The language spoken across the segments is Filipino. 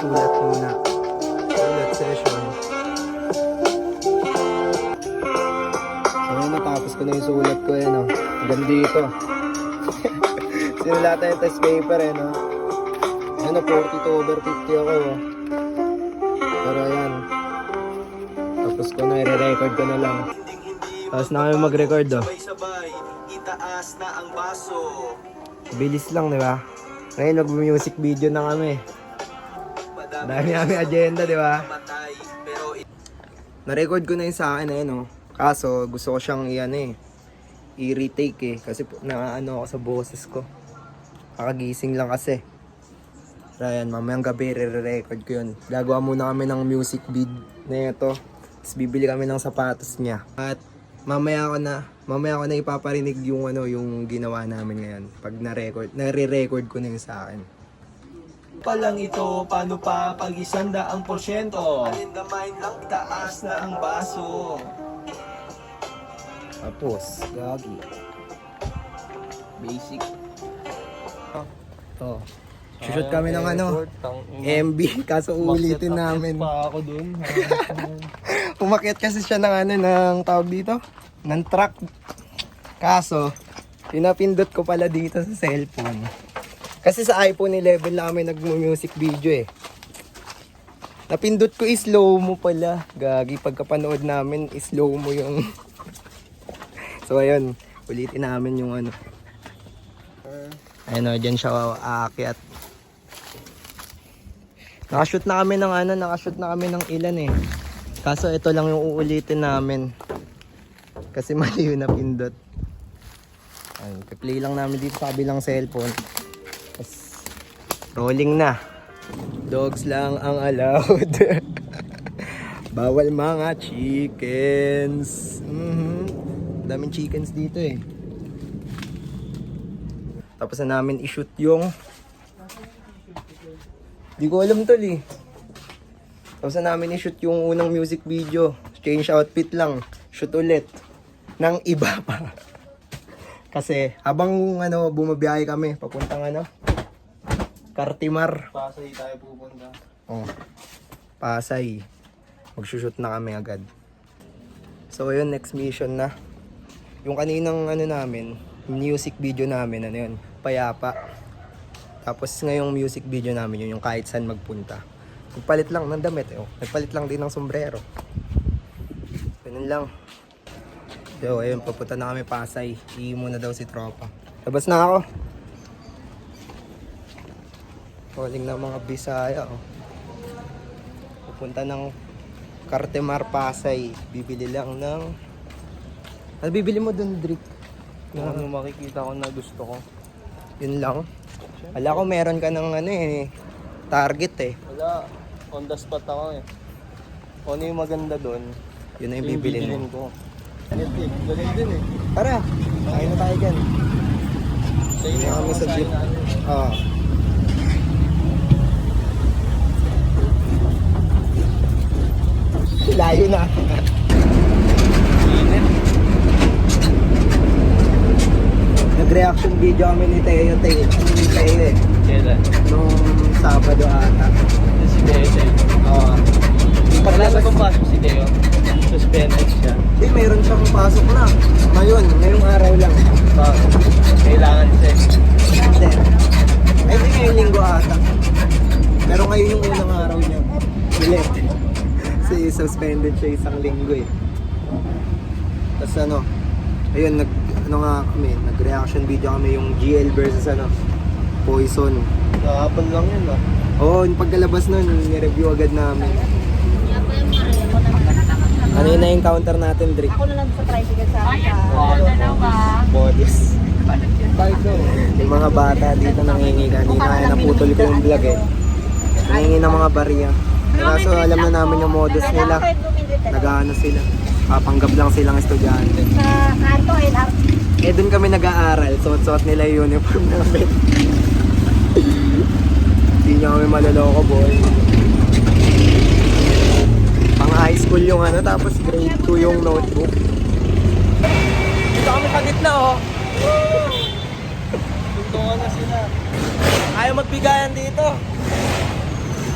Sulat muna. Sulat session. So yun, natapos ko na yung sulat ko eh, no? Hanggang dito. Sinulatan yung test paper eh, no? Ano, 42/50 ako, oh. Pero ayan. Tapos ko na, i-record ko na lang. Tapos na kami mag-record, oh. Itaas na ang baso. Bilis lang, di ba? Ngayon, mag-music video na kami. Dami namin agenda, di ba? Na-record ko na yun sa akin, eh, no? Kaso, gusto ko siyang i-retake, eh. Kasi na-ano ako sa boses ko. Kakagising lang kasi. Ayan, mamayang gabi, re-record ko yun. Gagawa muna kami ng music vid na ito. Tapos bibili kami ng sapatos niya. At mamaya ko na ipaparinig yung yung ginawa namin ngayon. Pag nare-record ko na yun sa akin. Pa lang ito, paano pa pag 100%? Alindamain lang, taas na ang baso. Tapos, gagi. Basic. To. Shoot kami ng MB, kaso ulitin namin. Pa ako dun. Umakyat kasi siya ng ng tawag dito, ng truck. Kaso, pinapindot ko pala dito sa cellphone. Kasi sa iPhone 11 lang kami nag-music video eh. Napindot ko slow mo pala. Gagi, pagkapanood namin, slow mo yung... So ayun, ulitin namin yung ayun o, dyan siya aakyat. Nakashoot na kami ng ilan eh. Kaso ito lang yung uulitin namin. Kasi mali yung napindot. Ayun, play lang namin dito sa kabilang cellphone. Tapos, rolling na. Dogs lang ang allowed. Bawal mga chickens. Daming chickens dito eh. Tapos na namin i-shoot yung... Di ko alam tol eh. Tapos na namin i-shoot yung unang music video. Change outfit lang. Shoot ulit. Nang iba pa. Kasi habang bumabiyahe kami papuntang Cartimar. Pasay tayo pupunta. Oh. Pasay. Magsushoot na kami agad. So yun, next mission na. Yung kaninang namin, music video namin, yun, payapa. Tapos ngayong music video namin yun, yung kahit saan magpunta. Nagpalit lang ng damit, nagpalit lang din ng sombrero. Ganun lang. So ayun, papunta na kami Pasay. Ihi muna daw si tropa. Labas na ako. Calling ng mga Bisaya, pupunta ng Cartimar, Pasay. Bibili lang ng... Ano bibili mo dun, Drick? Yung makikita ko na gusto ko. Yun lang. Wala ko meron ka ng target eh. Wala, on the spot ako eh. Kung ano yung maganda doon, Yun na yung bibilin mo. ko. Galing din eh. Tara, kain na tayo dyan. Sa'yo Kaya kami sa jeep. Layo na. Nag-reaction video kami ni Teo eh. Kailan? Nung Sabado ata. Si Deo. Oo. Wala na bang pasok si Deo? Suspended siya. Mayroon siyang pasok na. Ngayong araw lang. Kailangan siya. Hindi. Ay, hindi ngayong linggo ata. Pero ngayon yung unang araw niya. Ulit. Kasi suspended siya isang linggo eh. Tapos ayun, nag-reaction video kami yung GL versus Poison. Nakapon lang yun Oo, yung pagkalabas nun, ni-review agad namin. Ano yung na-encounter natin, Drick? Ako na lang sa tricycle sa akin. Bodies. Yung mga bata dito nangingi kanina, kaya naputol ko yung vlog eh. Nangingi ng mga bariya. Kaso alam na namin yung modus nila. Nag-ano sila. Papanggap lang silang estudyante. Sa kanto, LRT. Eh dun kami nag-aaral, suot-suot nila yung uniform namin. Hindi nyo kami maloloko, boy. Pang high school yung tapos grade 2 yung notebook. Dito kami sa gitna, Tuntungan na sila. Ayaw magbigayan dito.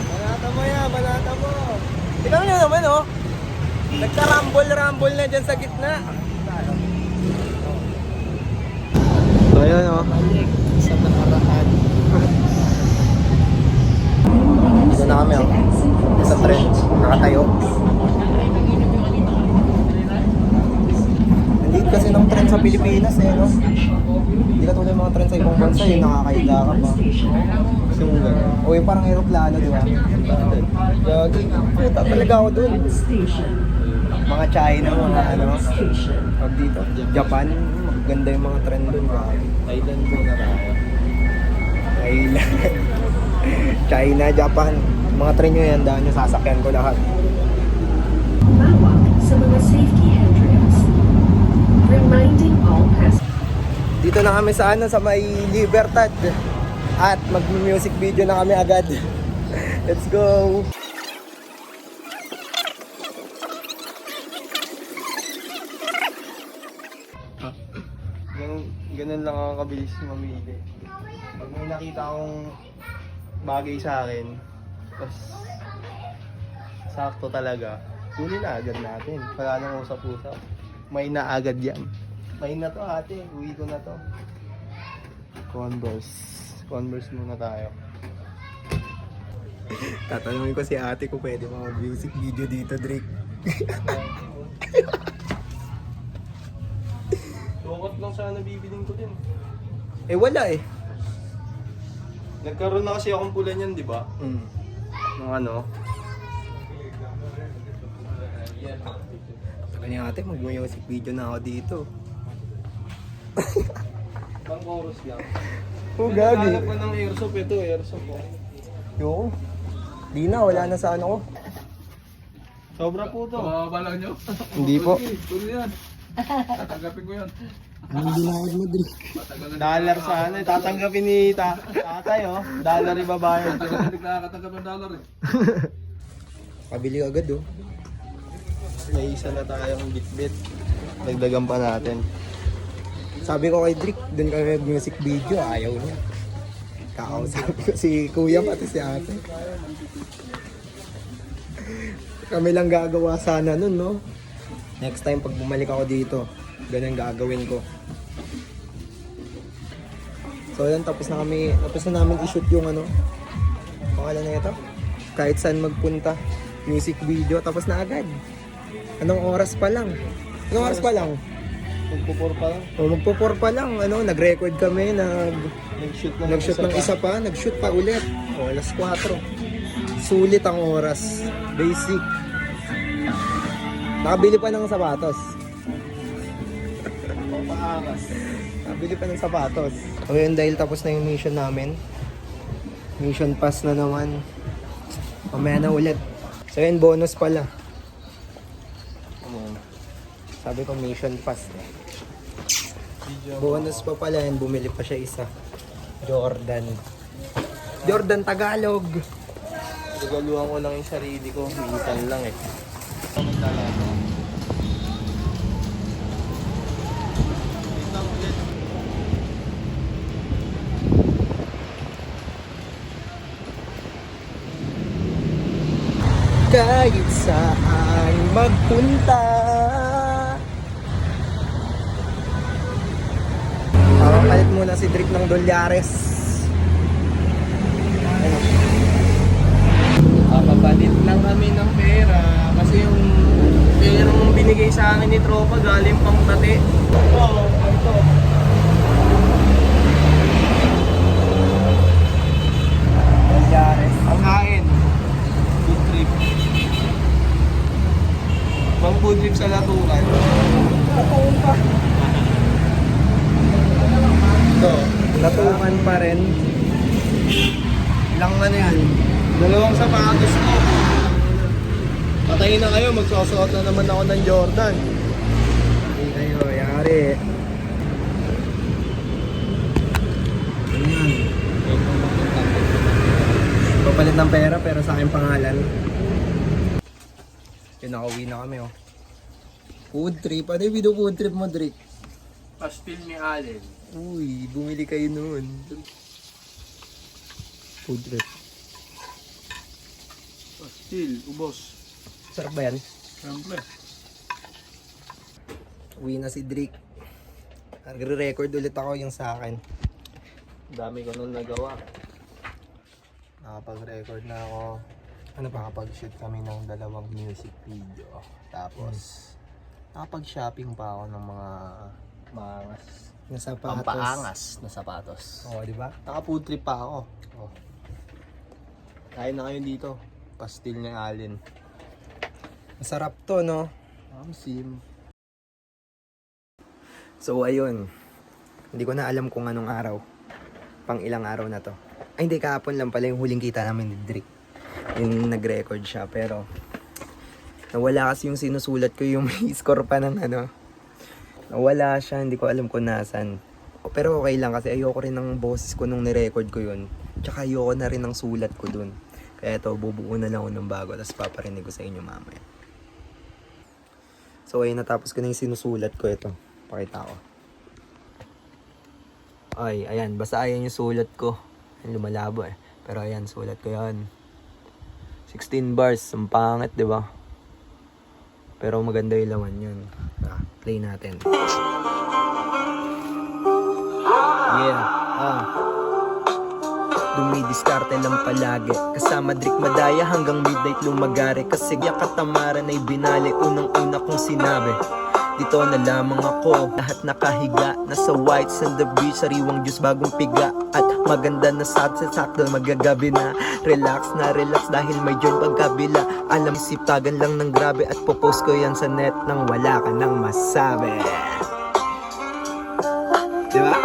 Banata mo yan, banata mo. Tignan nyo naman, oh. Nagka-rumble-rumble na dyan sa gitna. So, ayun, oh. Sa nakaraan. Dito na kami, oh. Sa tren. Nakatayo. Nandito kasi ng tren sa Pilipinas, eh, no? Hindi ka tulad ng mga tren sa ibang bansa, yung nakakahiga ka pa. Gusto mo gano'n? O yung parang aeroplano, di ba? Gagi, puta talaga ako dun. Mga China, mga ano, pag dito, Japan, maganda yung mga tren dun. Thailand po na tayo. Thailand. China, Japan. Mga tren nyo yan, daan nyo, sasakyan ko lahat. Bawak sa mga safety handrails. Reminding all passengers. Dito na kami sa ano, sa may Libertad. At mag-music video na kami agad. Let's go! Ganun lang ako kabilis mamili. Pag may nakita akong bagay sa akin, tapos sakto talaga, kunin na agad natin. Wala nang usap-usap. May na agad yan. May na to ate, uwi ko na to. Converse muna tayo. Tatanungin ko si ate kung pwede mag-music video dito, Drake. Lukot lang sana bibiling ko din. Eh wala eh. Nagkaroon na kasi akong pula niyan, di ba? Ng ano? Sabi ni ate, mag-music video na ako dito. Pang chorus lang. Oh, gagi. Naghanap ko ng airsoft, ito airsoft ko. Yo. Di na, wala na sa ano ko. Sobra po to. Bala nyo? Hindi po. Tuloy yan. Tatanggapin ko yan. Anong binayad mo, Drake? Dollar sana, tatanggapin ni tatay oh. Dollar ibabayad. Hindi nakakatanggap ng dollar eh. Pabili agad oh. May isa na tayong bitbit. Dagdagan pa natin. Sabi ko kay Drake, dun kami music video, ayaw niya. Kakausap ko si kuya pati si ate. Kami lang gagawa sana nun, no? Next time pag bumalik ako dito, ganun gagawin ko. So yun, tapos na namin i-shoot yung ano, pangalan na ito. Kahit saan magpunta, music video, tapos na agad. Anong oras pa lang? Anong oras pa lang? Magpupor pa lang. O magpo-4 pa lang, ano, nag-record kami, Nag-shoot ng isa pa, nag-shoot pa ulit. O, alas 4. Sulit ang oras. Basic. Nakabili pa ng sapatos. Paangas. Nakabili pa ng sapatos. O yun, dahil tapos na yung mission namin. Mission pass na naman. Mamaya na ulit. So yun, bonus pala. Sabi ko mission pass eh. Bonus pa pala yan, bumili pa siya isa. Jordan Tagalog. Nagaluhan ko lang yung sarili ko. Minsan lang eh. Kahit saan magpunta. Papalit muna si Drake ng dolyares. Papalit lang kami ng pera. Kasi yung perang binigay sa akin ni Tropa galing pang tate. Oo, ito. Dolyares. Ang hain. Food trip. Pang food trip sa latukan. Natukan pa. Ito, natukan pa rin. Ilang ano yan? Dalawang sapatos ko. Patayin na kayo, magsusuot na naman ako ng Jordan. Hindi kayo, yari. Ayan. Papalit ng pera pero sa aking pangalan. Yun, nakauwi na kami oh. Food trip. Ano yung video food trip mo, Drake? Pastil ni Allen. Uy, bumili kayo noon. Food trip. Still, ubos. Sarap ba yan? Siyempre. Uwi na si Drake. Nagre-record ulit ako yung sa akin. Dami ko nung nagawa. Nakapag-record na ako. Nakapag-shoot kami ng 2 music video. Tapos, nakapag-shopping pa ako ng mga Maangas. na sapatos. Pampaangas na sapatos. Oo, di ba? Naka-food trip pa ako. Oh. Kain na kayo dito. Pastil ni Allen. Masarap to, no? Sim. So, ayun. Hindi ko na alam kung anong araw. Pang ilang araw na to. Ay, hindi, kahapon lang pala yung huling kita namin ni Drake. Yung nag-record siya, pero nawala kasi yung sinusulat ko, yung may score pa ng ano. Nawala siya, hindi ko alam kung nasan. Pero okay lang kasi ayoko rin ng boses ko nung nirecord ko yun. Tsaka ayoko na rin ng sulat ko dun. Kaya ito, bubuo na lang ako ng bago, tapos paparinig ko sa inyo mamaya. So ayun, natapos ko na yung sinusulat ko. Ito, pakita ko. Ay, ayan, basta ayan yung sulat ko. Ayan, lumalabo eh. Pero ayan, sulat ko yan. 16 bars, ang pangit, di ba? Pero maganda yung laman yun. Play natin. Yeah, dumidiskarte lang palagi. Kasama Drake Madaya hanggang midnight lumagari. Kasi katamaran ay binali. Unang-una kong sinabi, dito na lamang ako. Lahat nakahiga, nasa white sand the beach. Sariwang juice bagong piga. At maganda na sakto magagabi na. Relax dahil may joint pagkabila. Alam siptagan lang ng grabe. At popost ko yan sa net nang wala ka nang masabi. Diba?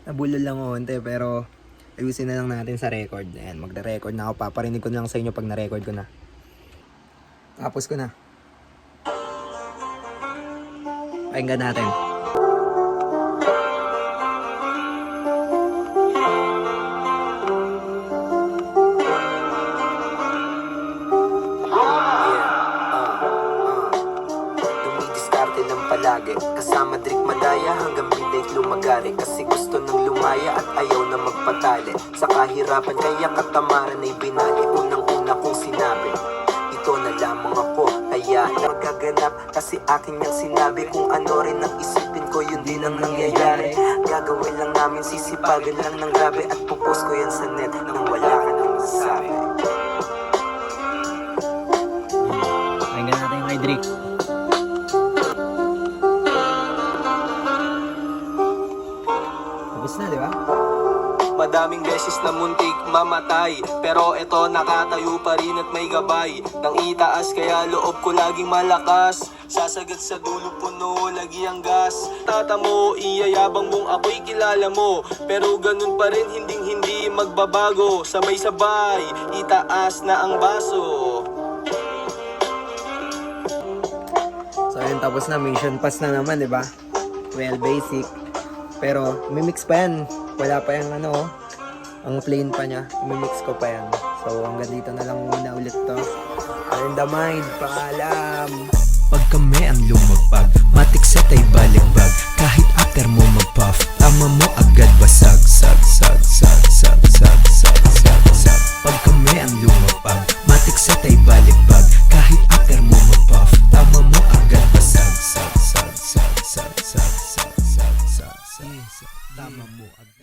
Nabulol lang konti pero ayusin na lang natin sa record. Ayan, magre-record na ako. Paparinig ko na lang sa inyo pag na-record ko na. Tapos ko na. Pakinggan natin. Dumidiskarte lang palagi. Kasama Drake Madaya hanggang midnight lumagari. Kasi gusto nang lumaya at ayaw na magpatali. Sa kahirapan kaya katamaran ay binali. Unang-una kong sinabi, ito na lamang ako, kaya magaganap. Kasi akin niyang sinabi, kung ano rin ang isipin ko, yun din ang nangyayari. Gagawin lang namin, sisipagan lang ng grabe. At pupost ko yan sa net nang wala ka nang masasabi. Pakinggan natin yung kay Drake. Tapos na, di ba? Madaming beses na muntik mamatay, pero eto nakatayo pa rin at may gabay. Nang itaas kaya loob ko laging malakas. Sasagat sa dulo puno, lagi ang gas. Tata mo, iyayabang mong ako'y kilala mo. Pero ganun pa rin, hindi magbabago. Sabay-sabay, itaas na ang baso. So ayun, tapos na, mission pass na naman, di ba? Well, basic. Pero mimix pa yan. Wala pa yung ano, ang plain pa niya. Mimix ko pa yan. So hanggang dito na lang muna ulit to. In the mind, paalam. Pag kami ang lumabag, matik set ay baligbag. Kahit after mo mag-puff, tama mo agad basag. Sag. Pag kami ang lumabag, matik set ay baligbag. Kahit after mo mag-puff, tama mo agad basag. Sag. Tama mo agad.